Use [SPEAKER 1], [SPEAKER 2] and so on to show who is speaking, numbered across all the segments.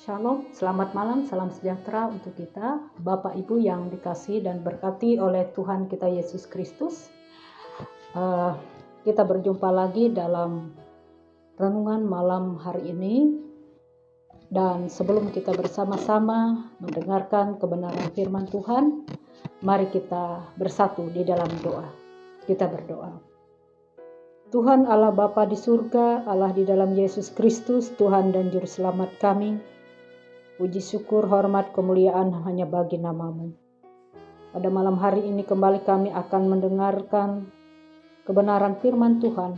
[SPEAKER 1] Shalom, selamat malam, salam sejahtera untuk kita, Bapak Ibu yang dikasihi dan berkati oleh Tuhan kita Yesus Kristus. Kita berjumpa lagi dalam renungan malam hari ini. Dan sebelum kita bersama-sama mendengarkan kebenaran firman Tuhan, mari kita bersatu di dalam doa. Kita berdoa. Tuhan Allah Bapa di surga, Allah di dalam Yesus Kristus, Tuhan dan Juru Selamat kami, puji syukur, hormat, kemuliaan hanya bagi nama-Mu. Pada malam hari ini kembali kami akan mendengarkan kebenaran firman Tuhan.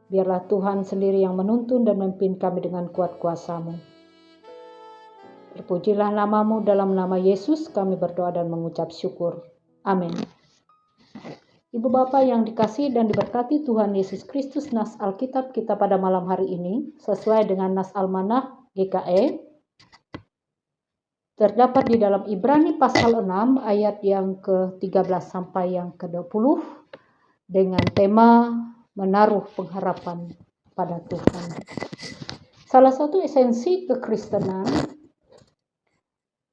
[SPEAKER 1] Biarlah Tuhan sendiri yang menuntun dan memimpin kami dengan kuat kuasa-Mu. Terpujilah nama-Mu, dalam nama Yesus kami berdoa dan mengucap syukur. Amin. Ibu Bapak yang dikasihi dan diberkati Tuhan Yesus Kristus, nas Alkitab kita pada malam hari ini sesuai dengan nas Almanach GKE terdapat di dalam Ibrani pasal 6 ayat yang ke-13 sampai yang ke-20 dengan tema menaruh pengharapan pada Tuhan. Salah satu esensi kekristenan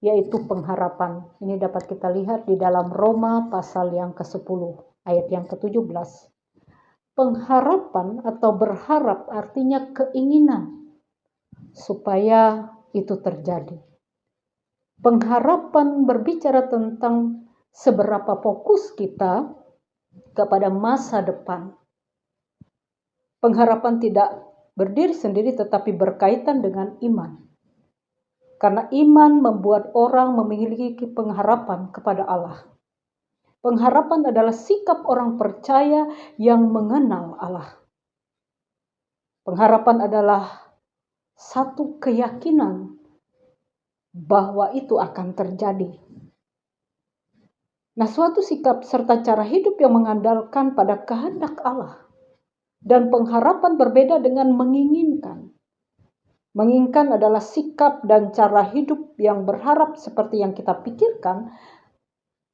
[SPEAKER 1] yaitu pengharapan. Ini dapat kita lihat di dalam Roma pasal yang ke-10 ayat yang ke-17. Pengharapan atau berharap artinya keinginan supaya itu terjadi. Pengharapan berbicara tentang seberapa fokus kita kepada masa depan. Pengharapan tidak berdiri sendiri tetapi berkaitan dengan iman. Karena iman membuat orang memiliki pengharapan kepada Allah. Pengharapan adalah sikap orang percaya yang mengenal Allah. Pengharapan adalah satu keyakinan bahwa itu akan terjadi. Nah, suatu sikap serta cara hidup yang mengandalkan pada kehendak Allah. Dan pengharapan berbeda dengan menginginkan. Menginginkan adalah sikap dan cara hidup yang berharap seperti yang kita pikirkan,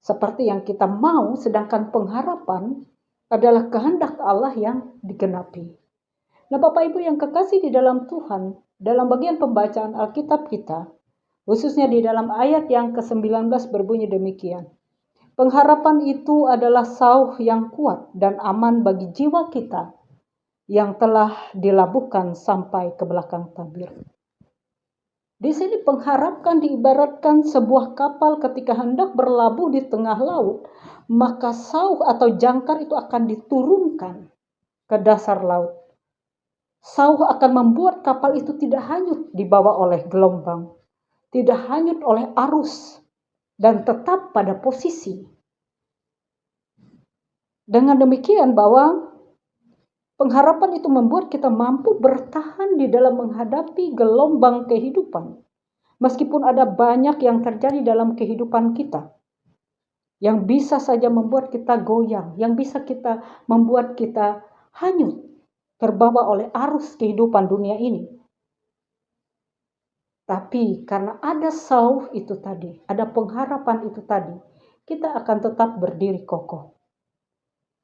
[SPEAKER 1] seperti yang kita mau, sedangkan pengharapan adalah kehendak Allah yang digenapi. Nah, Bapak Ibu yang kekasih di dalam Tuhan, dalam bagian pembacaan Alkitab kita, khususnya di dalam ayat yang ke-19 berbunyi demikian. Pengharapan itu adalah sauh yang kuat dan aman bagi jiwa kita yang telah dilabuhkan sampai ke belakang tabir. Di sini pengharapkan diibaratkan sebuah kapal ketika hendak berlabuh di tengah laut, maka sauh atau jangkar itu akan diturunkan ke dasar laut. Sauh akan membuat kapal itu tidak hanyut dibawa oleh gelombang, tidak hanyut oleh arus, dan tetap pada posisi. Dengan demikian bahwa pengharapan itu membuat kita mampu bertahan di dalam menghadapi gelombang kehidupan. Meskipun ada banyak yang terjadi dalam kehidupan kita, yang bisa saja membuat kita goyang, yang bisa membuat kita hanyut, terbawa oleh arus kehidupan dunia ini. Tapi karena ada sauh itu tadi, ada pengharapan itu tadi, kita akan tetap berdiri kokoh.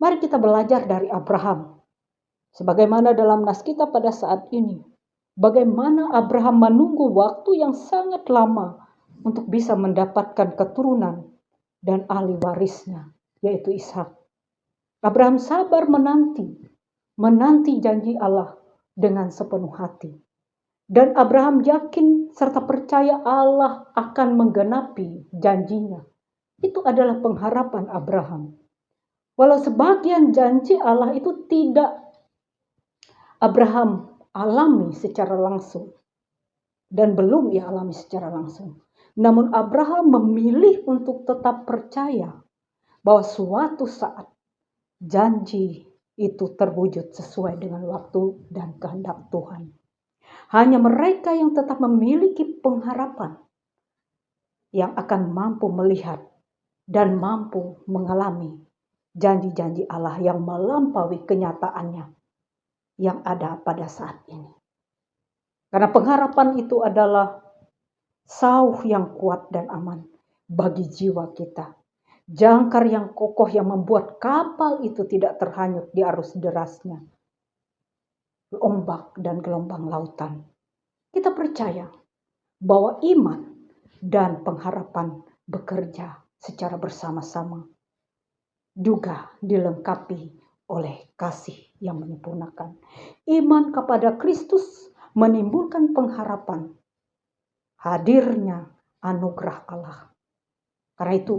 [SPEAKER 1] Mari kita belajar dari Abraham. Sebagaimana dalam nas kita pada saat ini, bagaimana Abraham menunggu waktu yang sangat lama untuk bisa mendapatkan keturunan dan ahli warisnya, yaitu Ishak. Abraham sabar menanti janji Allah dengan sepenuh hati. Dan Abraham yakin serta percaya Allah akan menggenapi janjinya. Itu adalah pengharapan Abraham. Walau sebagian janji Allah itu tidak Abraham alami secara langsung. Dan belum ia alami secara langsung. Namun Abraham memilih untuk tetap percaya bahwa suatu saat janji itu terwujud sesuai dengan waktu dan kehendak Tuhan. Hanya mereka yang tetap memiliki pengharapan yang akan mampu melihat dan mampu mengalami janji-janji Allah yang melampaui kenyataannya. yang ada pada saat ini. Karena pengharapan itu adalah sauh yang kuat dan aman bagi jiwa kita. Jangkar yang kokoh yang membuat kapal itu tidak terhanyut di arus derasnya, ombak dan gelombang lautan. Kita percaya bahwa iman dan pengharapan bekerja secara bersama-sama, juga dilengkapi oleh kasih yang menyempurnakan. Iman kepada Kristus menimbulkan pengharapan hadirnya anugerah Allah. Karena itu,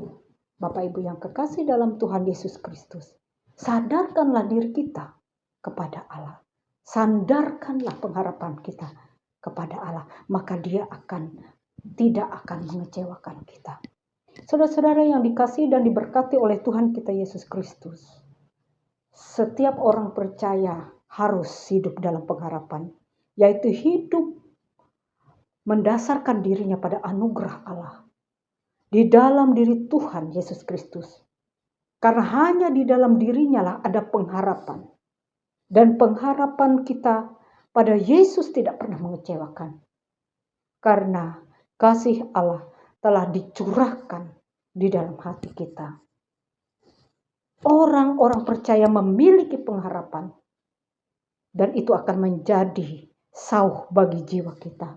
[SPEAKER 1] Bapak Ibu yang kekasih dalam Tuhan Yesus Kristus, sadarkanlah diri kita kepada Allah. Sandarkanlah pengharapan kita kepada Allah, maka Dia tidak akan mengecewakan kita. Saudara-saudara yang dikasihi dan diberkati oleh Tuhan kita Yesus Kristus, setiap orang percaya harus hidup dalam pengharapan, yaitu hidup mendasarkan dirinya pada anugerah Allah di dalam diri Tuhan Yesus Kristus. Karena hanya di dalam dirinya lah ada pengharapan. Dan pengharapan kita pada Yesus tidak pernah mengecewakan. Karena kasih Allah telah dicurahkan di dalam hati kita. Orang-orang percaya memiliki pengharapan. Dan itu akan menjadi sauh bagi jiwa kita.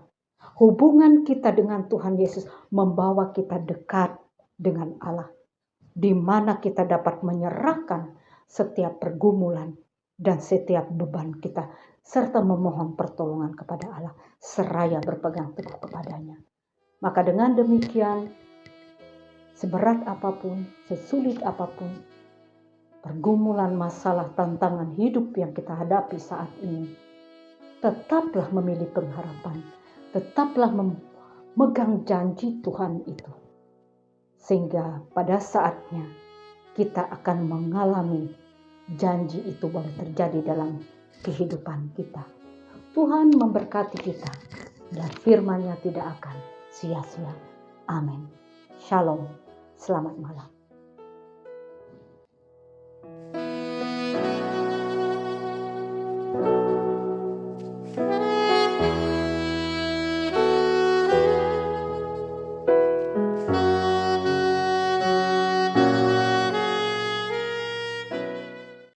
[SPEAKER 1] Hubungan kita dengan Tuhan Yesus membawa kita dekat dengan Allah. Di mana kita dapat menyerahkan setiap pergumulan dan setiap beban kita, serta memohon pertolongan kepada Allah, seraya berpegang teguh kepadanya. Maka dengan demikian, seberat apapun, sesulit apapun, pergumulan, masalah, tantangan hidup yang kita hadapi saat ini, tetaplah memilih pengharapan, tetaplah memegang janji Tuhan itu. Sehingga pada saatnya kita akan mengalami janji itu boleh terjadi dalam kehidupan kita. Tuhan memberkati kita dan firman-Nya tidak akan sia-sia. Amin. Shalom. Selamat malam.